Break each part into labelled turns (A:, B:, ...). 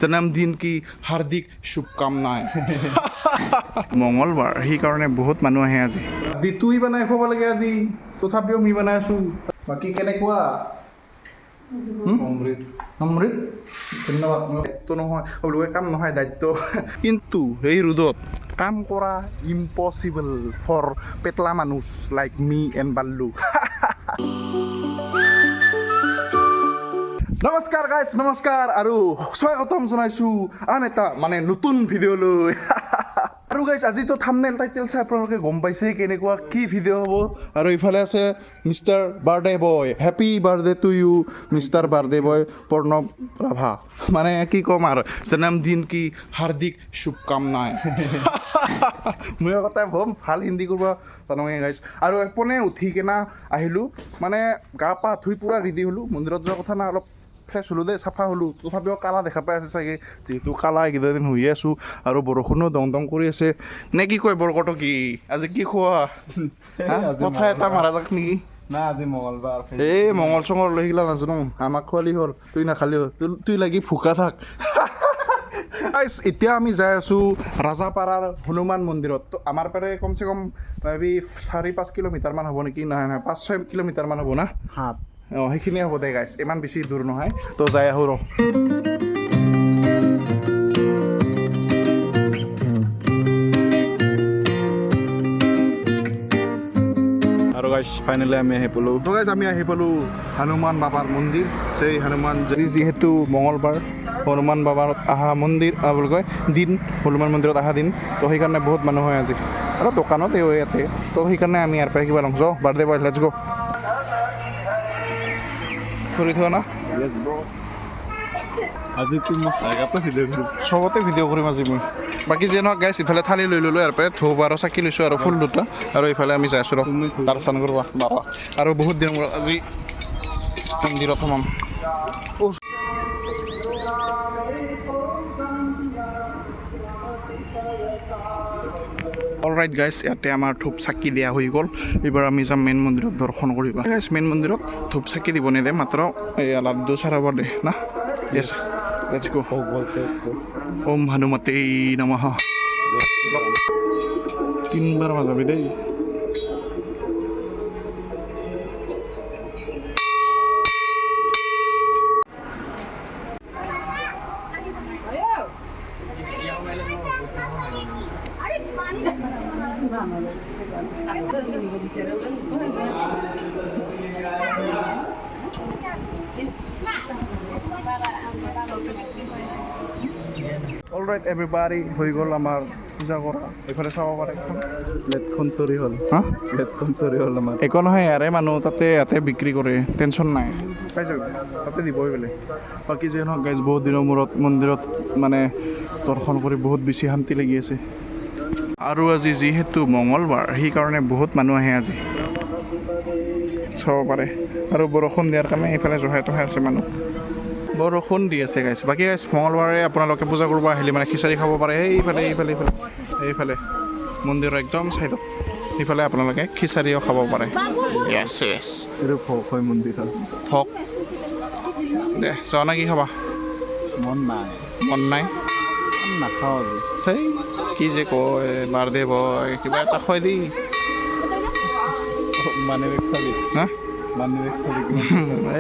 A: जन्मदिन की हार्दिक शुभकामनाएं मंगलबार সেইকাৰণে বহুত মানুহ আহে আজি দিতুই বনাই খাব লাগে আজি তথাপিও মি বনাই আছো বাকি কেনেকুৱা অমৃত অমৃত ধন্যবাদ তো নহয় ওলোকে কাম নহয় দায়িত্ব কিন্তু এই ৰ'দত কাম কৰা ইম্পসিবল ফৰ পেটলা মানুহ লাইক মি এণ্ড বাল্লু নমস্কাৰ গাইছ নমস্কাৰ আৰু স্বাগতম জনাইছো আন এটা মানে নতুন ভিডিঅ'লৈ আৰু গাইছ আজি তো থাম্বনেল টাইটেল চাই আপোনালোকে গম পাইছে কেনেকুৱা কি ভিডিঅ' হ'ব আৰু ইফালে আছে mister birthday boy happy birthday to you mister birthday boy Pranab Rabha মানে কি ক'ম আৰু জন্মদিন কি হাৰ্দিক শুভকামনাই মই কথা ভম ভাল হিন্দী কৰিব জানো গাইছ আৰু এপনে উঠি কেনা আহিলোঁ মানে গা পা ধুই পূৰা ৰেডি হ'লোঁ মন্দিৰত যোৱাৰ কথা না অলপ ফ্ৰেছ হ'লোঁ দেই চাফা হ'লোঁ তথাপিও কালা দেখা পাই আছে চাগে যিহেতু কালা এইকেইদিন শুই আছোঁ আৰু বৰষুণো দং দং কৰি আছে নে কি কয় বৰকটো কি আজি কি খোৱা কথা এটা মাৰা যাক নেকি
B: না আজি মঙ্গলবাৰ
A: এই মঙ্গল চঙৰ লৈ গিলা নাজানো আমাক খোৱালি হ'ল তুই নাখালি হ'ল তুই লাগি ভোকা থাক এতিয়া আমি যাই আছোঁ ৰাজাপাৰাৰ হনুমান মন্দিৰত তো আমাৰ পৰা কমচে কম মেবি 4-5 কিলোমিটাৰমান হ'ব নেকি নহয় নহয় 5-6 কিলোমিটাৰমান হ'ব না
B: হাত
A: অঁ সেইখিনিয়ে হ'ব দে গাইছ ইমান বেছি দূৰ নহয় তো যাই আহোঁ ৰ
B: আৰু গাইছ ফাইনেলি আমি আহি পালোঁ
A: তো গাইছ আমি আহি পালোঁ হনুমান বাবাৰ মন্দিৰ সেই হনুমান যিহেতু মঙলবাৰ হনুমান বাবাৰ অহা মন্দিৰ বুলি কয় দিন হনুমান মন্দিৰত অহা দিন তো সেইকাৰণে বহুত মানুহ হয় আজি আৰু দোকানত এই ইয়াতে তো সেইকাৰণে আমি ইয়াৰ পৰা কিবা লওঁ যাওঁ বাৰ্থডে বয় লেটছ গ' কৰি থোৱা না
B: আজি তুমি আগতে ভিডিঅ' কৰিম
A: চবতে ভিডিঅ' কৰিম আজি মই বাকী যে নহওক গাইছ ইফালে থালি লৈ ল'লোঁ ইয়াৰ পৰাই ধূপ আৰু চাকি লৈছোঁ আৰু ফুল দুটা আৰু ইফালে আমি যাই আছোঁ ৰ দৰ্শন কৰিব বাবা আৰু বহুত দিনৰ মূৰত আজি মন্দিৰত সোমাম অলৰাইট গাইছ ইয়াতে আমাৰ ধূপ চাকি দিয়া হৈ গ'ল এইবাৰ আমি যাম মেইন মন্দিৰত দৰ্শন কৰিব গাইছ মেইন মন্দিৰত ধূপ চাকি দিব নিদিয়ে মাত্ৰ এই লাড্ডু চাৰাব দে না য়েছ লেটছ গো ওম হনুমতে নমঃ 3 বাৰ বাজাবি দেই অলৰাইট এভৰিবাডি হৈ গ'ল আমাৰ পূজা কৰা এইফালে চাব পাৰে
B: প্লেটখন চৰি হ'ল
A: হা
B: প্লেটখন চৰি হ'ল আমাৰ
A: একো নহয় ইয়াৰে মানুহ তাতে ইয়াতে বিক্ৰী কৰে টেনশ্যন নাই পাই যাবি তাতে দিবই বোলে বাকী যে নহওক গাইজ বহুত দিনৰ মূৰত মন্দিৰত মানে দৰ্শন কৰি বহুত বেছি শান্তি লাগি আছে আৰু আজি যিহেতু মঙলবাৰ সেইকাৰণে বহুত মানুহ আহে আজি চাব পাৰে আৰু বৰষুণ দিয়াৰ কাৰণে এইফালে জহাই তহাই আছে মানুহ বৰষুণ দি আছে গাইছ বাকী গাইছ মঙলবাৰে আপোনালোকে পূজা কৰিব আহিলে মানে খিচাৰি খাব পাৰে এইফালে এইফালে এইফালে এইফালে মন্দিৰৰ একদম চাইডত সেইফালে আপোনালোকে খিচাৰিও খাব পাৰে য়েছ য়েছ
B: এইটো ভোগ হয় মন্দিৰত
A: ভোগ দে যাওঁ না কি খাবা
B: মন নাই
A: মন নাই
B: নাখাওঁ আজি
A: সেই কি যে কয় বাৰ্থডে বয় কিবা এটা খুৱাই দি
B: মানি বেগ চালি
A: হা
B: মানি বেগ চালি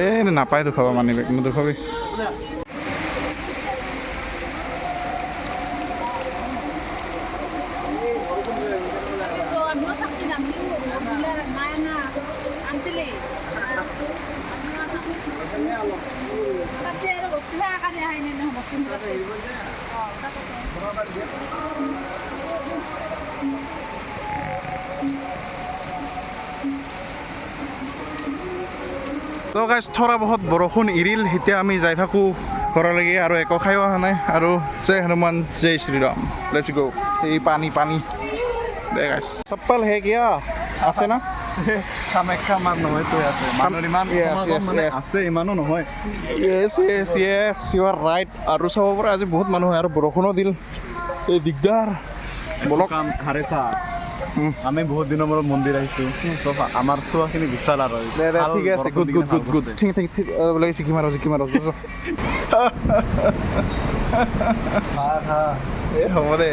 A: এই নাপায় দুখাবা মানি বেগ নুদুখাবি তো গাইছ থৰা বহুত বৰষুণ এৰিল এতিয়া আমি যাই থাকোঁ ঘৰলৈকে আৰু একো খায়ো অহা নাই আৰু জয় হনুমান জয় শ্ৰীৰাম লেটছ গো এই পানী পানী দে গাইছ চপ্পল হে কিয়া আছে না
B: কামাখ্যা আমাৰ নহয়তো আছে মানুহৰ ইমান আছে ইমানো নহয়
A: য়েছ য়েছ য়েছ ইউ আৰ ৰাইট আৰু চাব পাৰে আজি বহুত মানুহ হয় আৰু বৰষুণো দিল এই দিগদাৰ বলক
B: হাৰে চা আমি বহুত দিনৰ মূৰত মন্দিৰ আহিছোঁ তো আমাৰ চোৱাখিনি বিশাল আৰু
A: দে ঠিকে আছে গুড গুড গুড গুড ঠিক ঠিক ঠিক বোলে শিকি মাৰো এ হ'ব দে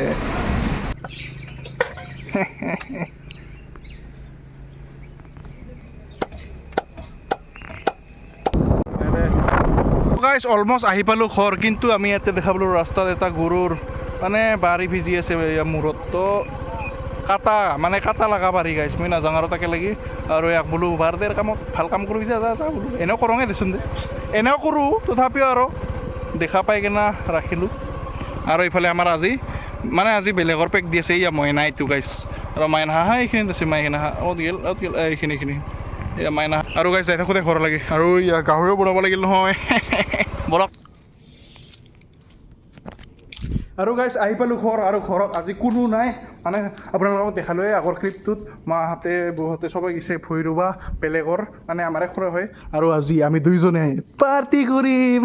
A: গাইজ অলমষ্ট আহি পালোঁ ঘৰ কিন্তু আমি ইয়াতে দেখা পালোঁ ৰাস্তাত এটা গৰুৰ মানে বাৰী ভিজি আছে মূৰত তো কাটা লগা পাৰি গাইছ মই নাজানো আৰু তাকে লাগি আৰু ইয়াক বোলো বাৰদেৰ কামত ভাল কাম কৰি যা বোলো এনেও কৰোঁহে দেচোন দে এনেও কৰোঁ তথাপিও আৰু দেখা পাই কিনে ৰাখিলোঁ আৰু এইফালে আমাৰ আজি বেলেগৰ পেক দি আছে ইয়া মইনা এইটো গাইছ আৰু মাইনা হাঁহ এইখিনিত আছে মাইনা হাঁহ গেল এইখিনি এয়া মাইনা আৰু গাইছ যাই থাকোঁতে ঘৰ লাগে আৰু ইয়া গাহৰিও বনাব লাগিল নহয় বলক আৰু গাইছ আহি পালোঁ ঘৰ আৰু ঘৰত আজি কোনো নাই মানে আপোনালোকক দেখালোৱে আগৰ ক্লিপটোত মাহঁতে বৌহঁতে সবাই গৈছে ভৈ ৰুবা বেলেগৰ মানে আমাৰে খুৰা হয় আৰু আজি আমি দুইজনে পাৰ্টি কৰিম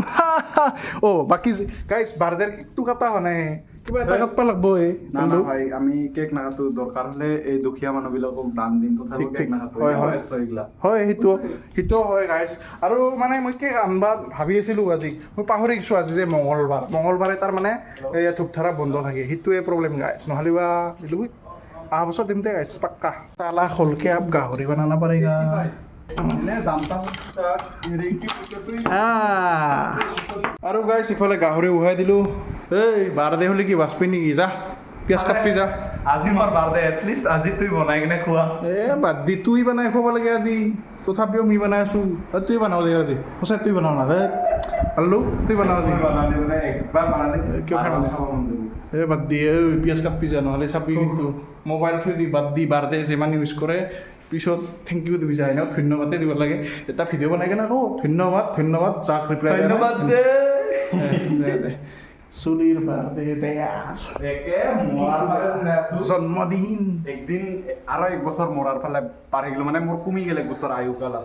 A: বাকী গাইছ বাৰ্ডেৰ কেকটো কাটা হোৱা নাই কিবা এটা কাটবা লাগব
B: না ভাই আমি কেক নাকাটো দৰকাৰ হ'লে এই দুখীয়া মানুহবিলাকক দান দিম তথাপি কেক নাকাটো
A: হয় সেইটো হয় গাইছ আৰু মানে মই কেক আনবা ভাবি আছিলোঁ আজি মই পাহৰি গৈছোঁ আজি যে মঙলবাৰে তাৰ মানে এই ধূপ ধাৰা বন্ধ থাকে সেইটোৱে প্ৰব্লেম গাইছ নহ'লে বা অহা বছৰ দিম দে গাইছ পাক্কা তালা খোলকে আপ গাহৰি বনানা পাৰেগা আৰু গাইছ ইফালে গাহৰি উহাই দিলোঁ এই বাৰদে হ'লে কি বাচপি নেকি যা পিঁয়াজ কাটপি যা
B: আজি মোৰ বাৰ্থডে এটলিষ্ট আজি তুই বনাই কিনে খোৱা
A: বাদ দি তুই বনাই খুৱাব লাগে আজি তথাপিও মই বনাই আছোঁ তুই বনাও দে আজি সঁচাই তুই বনাও না আল্লু তুই বনাও আজি কিয় খাই বাদ দি পিঁয়াজ কাটপি যা নহ'লে চাবি কিন্তু মোবাইল থৈ দি বাদ দি বাৰ্থডে যিমান ইউজ কৰে পিছত থেংক ইউ দিবি যায় ন ধন্যবাদে দিব লাগে এটা ভিডিঅ' বনাই কিনে আকৌ ধন্যবাদ যাক ৰিপ্লাই
B: ধন্যবাদ যে
A: চুলিৰ বাৰ্থডে বেয়াৰ জন্মদিন
B: একদিন আৰু এক বছৰ মৰাৰ ফালে পাৰ হৈ গ'লো মানে মোৰ কমি গ'ল এক বছৰ আয়ুকাল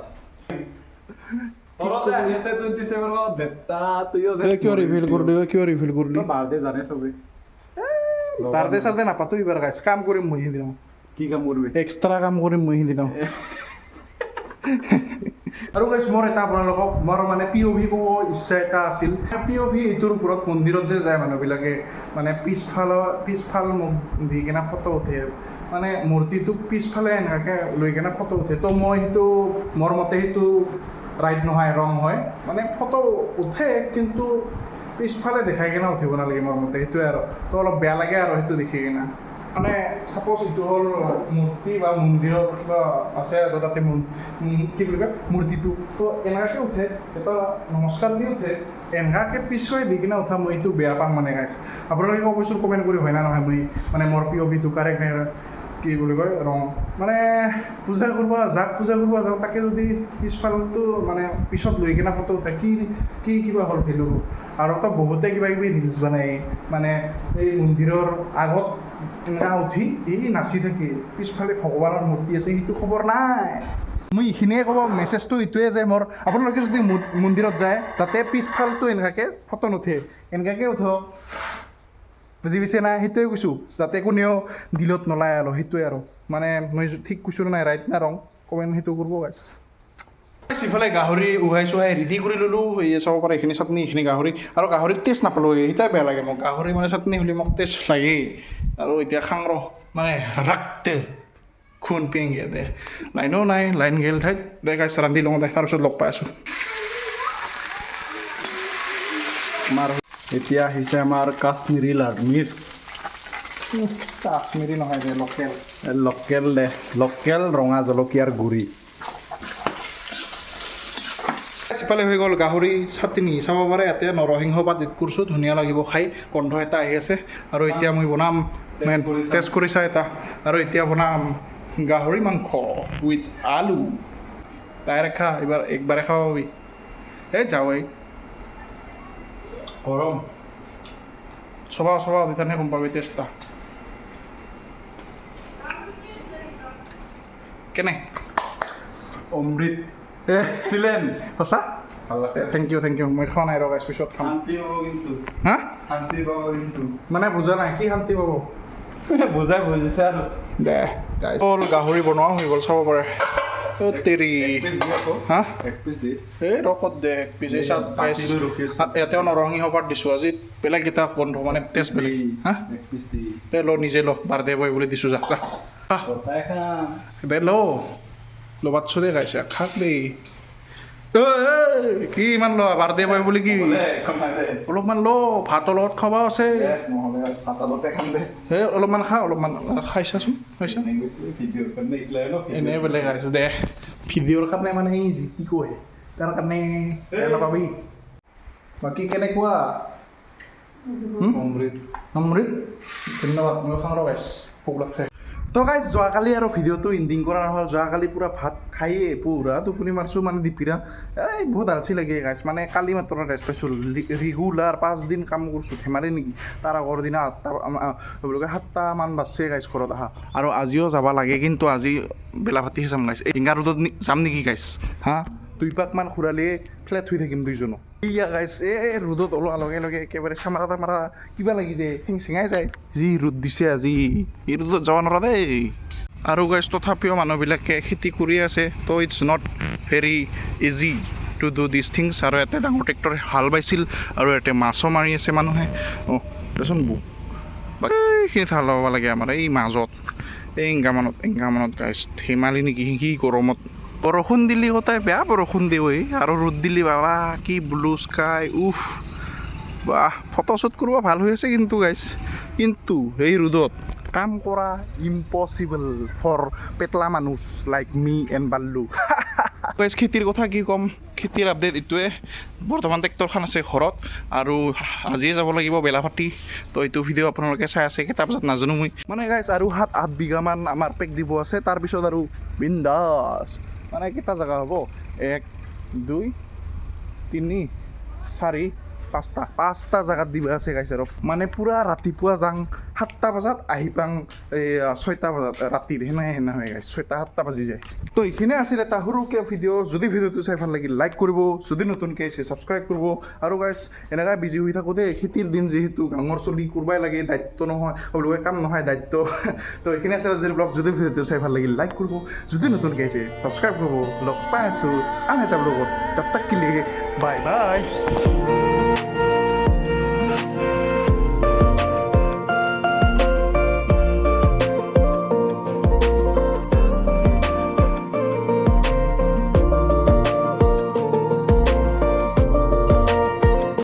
A: কিয় ৰিভিল কৰিলি
B: বাৰ্থডে জানে চবে
A: বাৰ্থডে চাৰ্থডে নাপাতো এইবাৰ গাইছ কাম কৰিম মই সিদিনা
B: কি কাম কৰিবি
A: এক্সট্ৰা কাম কৰিম মই সিদিনা আৰু গাইছ মোৰ এটা আপোনালোকক মোৰ মানে POV ক'ব ইচ্ছা এটা আছিল POV এইটোৰ ওপৰত মন্দিৰত যে যায় মানুহবিলাকে মানে পিছফাল মুখ দি কিনে ফটো উঠে মানে মূৰ্তিটোক পিছফালে এনেকৈ লৈ কিনে ফটো উঠে তো মই সেইটো মোৰ মতে সেইটো ৰাইট নহয় ৰং হয় মানে ফটো উঠে কিন্তু পিছফালে দেখাই কিনে উঠিব নালাগে মোৰ মতে সেইটোৱে আৰু তো অলপ বেয়া লাগে আৰু সেইটো দেখি কিনে মানে ছাপ'জ এইটো হ'ল মূৰ্তি বা মন্দিৰৰ কিবা আছে আৰু তাতে কি বুলি কয় মূৰ্তিটো তো এনেকুৱাকৈ উঠে এটা নমস্কাৰ দি উঠে এনেকুৱাকৈ পিছুৱাই দি কিনে উঠা মই এইটো বেয়া পাম মানে গাইছ আপোনালোকে অৱশ্যে কমেণ্ট কৰি হয় না নহয় মই মানে মোৰ POVটো কাৰেক্ট নে কি বুলি কয় ৰং মানে পূজা কৰিব যাওঁ তাকে যদি পিছফালটো মানে পিছত লৈ কিনে ফটো উঠে কি কিবা হ'ল ভেলু আৰু তো বহুতে কিবা কিবি ৰিলচ বনাই মানে এই মন্দিৰৰ আগত এনেকুৱা উঠি নাচি থাকে পিছফালে ভগৱানৰ মূৰ্তি আছে সেইটো খবৰ নাই মই এইখিনিয়ে ক'ব মেছেজটো এইটোৱে যে মোৰ আপোনালোকে যদি মন্দিৰত যায় যাতে পিছফালটো এনেকুৱাকৈ ফটো নুঠে এনেকুৱাকৈ উঠক বুজি পাইছে নাই সেইটোৱে কৈছোঁ যাতে কোনেও দিলত নলায় আৰু সেইটোৱে আৰু মানে মই ঠিক কৈছোঁ নাই ৰাইট না ৰং কমেণ্ট সেইটো কৰিব গাইছ ইফালে গাহৰি উহাই চুহাই ৰেডি কৰি ল'লোঁ চাব পাৰে এইখিনি চাটনি এইখিনি গাহৰি আৰু গাহৰিৰ টেষ্ট নাপালোঁ সেইটাই বেয়া লাগে মোক গাহৰি মানে চাটনি হ'লে মোক টেষ্ট লাগেই আৰু এতিয়া খাং ৰ মানে ৰাখতে খুন পিঙে দে লাইনো নাই লাইন গেল ঠাইত দে গাইছ ৰান্ধি লওঁ দে তাৰপিছত লগ পাই আছোঁ আমাৰ
B: এতিয়া আহিছে আমাৰ কাশ্মীৰী লাল মিৰ্চ
A: কাশ্মীৰী নহয় দে
B: লোকেল ৰঙা জলকীয়াৰ গুড়ি
A: সিফালে হৈ গ'ল গাহৰি চাটনি চাব পাৰে ইয়াতে নৰসিংহ পাত এড কৰিছোঁ ধুনীয়া লাগিব খাই গোন্ধ এটা আহি আছে আৰু এতিয়া মই বনাম টেষ্ট কৰিছা এটা আৰু এতিয়া বনাম গাহৰি মাংস উইথ আলু ডাইৰেক্ট খা এইবাৰ একবাৰে খাব পাবি যাওঁ
B: গৰম
A: চবা তেতিয়াহে গম পাবি টেষ্টটা কেনে
B: অমৃত
A: এক্সিলেণ্ট সঁচা
B: ভাল লাগছে
A: থেংক ইউ মই খোৱা নাই ৰগাইছ পিছত খাম
B: শান্তি পাব কিন্তু
A: হা
B: শান্তি পাব কিন্তু
A: মানে বুজা নাই কি শান্তি পাব
B: বুজাই বুজিছে আৰু
A: দে হ'ল গাহৰি বনোৱা হৈ গ'ল চাব পাৰে তেৰি হা
B: এক পিচ দি
A: এই ৰখত দে এক পিচ এই চাত ইয়াতেও নৰসিংহ পাত দিছোঁ আজি বেলেগ এটা বন্ধু মানে টেষ্ট বেলেগ হা
B: এক পিচ দি
A: দে ল নিজে ল বাৰ্থডে বয় বুলি দিছোঁ যা যা
B: গোটাই খাম
A: দে ল বাচ্চো দে খাইছে খাক দেই কি ইমান ল বাৰ্থডে বয় বুলি কি অলপমান ল ভাতৰ লগত খাবা আছে
B: নহ'লে ভাতলতে খাম দে
A: হে অলপমান খা অলপমান খাইছাচোন খাইছা
B: ভিডিঅ'ৰ কাৰণে এইগিলাই ন
A: এনেই বেলেগ খাইছোঁ দে ভিডিঅ'ৰ কাৰণে মানে এই জিতি কয় তাৰ কাৰণে নাপাবি বাকী কেনেকুৱা
B: অমৃত
A: অমৃত ধন্যবাদ মই খাওঁ ৰ গাইছ ভোক লাগছে তো গাইছ যোৱাকালি আৰু ভিডিঅ'টো এণ্ডিং কৰা নহ'ল যোৱাকালি পূৰা ভাত খায়ে পূৰা টোপনি মাৰছোঁ মানে দীপিৰা এই বহুত আলচি লাগে গাইছ মানে কালি মাত্ৰ ৰেষ্ট পাইছোঁ ৰেগুলাৰ 5 দিন কাম কৰিছোঁ ধেমালি নেকি তাৰ আগৰ দিনা 7টামান বাজছে গাইছ ঘৰত আহা আৰু আজিও যাব লাগে কিন্তু আজি বেলাভাতিহে যাম গাইছ এংগা ৰোডত যাম নেকি গাইছ হা 2 পাকমান ঘূৰালে ফ্লেট হৈ থাকিম দুইজনো ইয়া গাইছ এই ৰ'দত ওলোৱাৰ লগে লগে একেবাৰে চামাৰা তামাৰা কিবা লাগি যায় চেঙাই যায় যি ৰ'দ দিছে আজি এই ৰ'দত যাব নোৱাৰা দেই আৰু গাইছ তথাপিও মানুহবিলাকে খেতি কৰি আছে তো it's not very easy to do this things আৰু ইয়াতে ডাঙৰ ট্ৰেক্টৰে হাল বাইছিল আৰু ইয়াতে মাছো মাৰি আছে মানুহে অঁ দেচোন বৌ এইখিনি ঠাল ল'ব লাগে আমাৰ এই মাজত এই এংগামানত গাইছ ধেমালি নেকি কি গৰমত বৰষুণ দিলি কটাই বেয়া বৰষুণ দিয়ে আৰু ৰ'দ দিলি বাবা কি ব্লু স্কাই উফ বাহ ফটোশ্বুট কৰিব ভাল হৈ আছে কিন্তু গাইছ কিন্তু এই ৰ'দত কাম কৰা ইম্পচিবল ফৰ পেটলা মানুহ লাইক মি এণ্ড বাল্লু গাইছ খেতিৰ কথা কি ক'ম খেতিৰ আপডেট এইটোৱে বৰ্তমান ট্ৰেক্টৰখন আছে ঘৰত আৰু আজিয়ে যাব লাগিব বেলাভাতি তো এইটো ভিডিঅ' আপোনালোকে চাই আছে কেইটা বজাত নাজানো মই মানে গাইছ আৰু 7-8 বিঘামান আমাৰ পেক দিব আছে তাৰপিছত আৰু বিন্দাছ মানে কেইটা জেগা হ'ব 1 2 3 4 5টা জেগাত দিবা আছে গাইছ আৰু মানে পূৰা ৰাতিপুৱা যাং 7টা বজাত আহি পাং এই 6টা বজাত ৰাতিৰ সেনে হয় গাইছ 6টা-7টা বাজি যায় তো এইখিনি আছিল এটা সৰুকৈ ভিডিঅ' যদি ভিডিঅ'টো চাই ভাল লাগিল লাইক কৰিব যদি নতুনকৈ আহিছে ছাবস্ক্ৰাইব কৰিব আৰু গাইছ এনেকৈ বিজি হৈ থাকোঁ দেই খেতিৰ দিন যিহেতু গাঁৱৰ চলি কৰিবই লাগে দায়িত্ব নহয় সকলোকে কাম নহয় দায়িত্ব তো এইখিনি আছিল আজিৰ ব্লগ যদি ভিডিঅ'টো চাই ভাল লাগিল লাইক কৰিব যদি নতুনকৈ আহিছে ছাবস্ক্ৰাইব কৰিব লগ পাই আছোঁ আন এটা ব্লগত তাক কিলে বাই বাই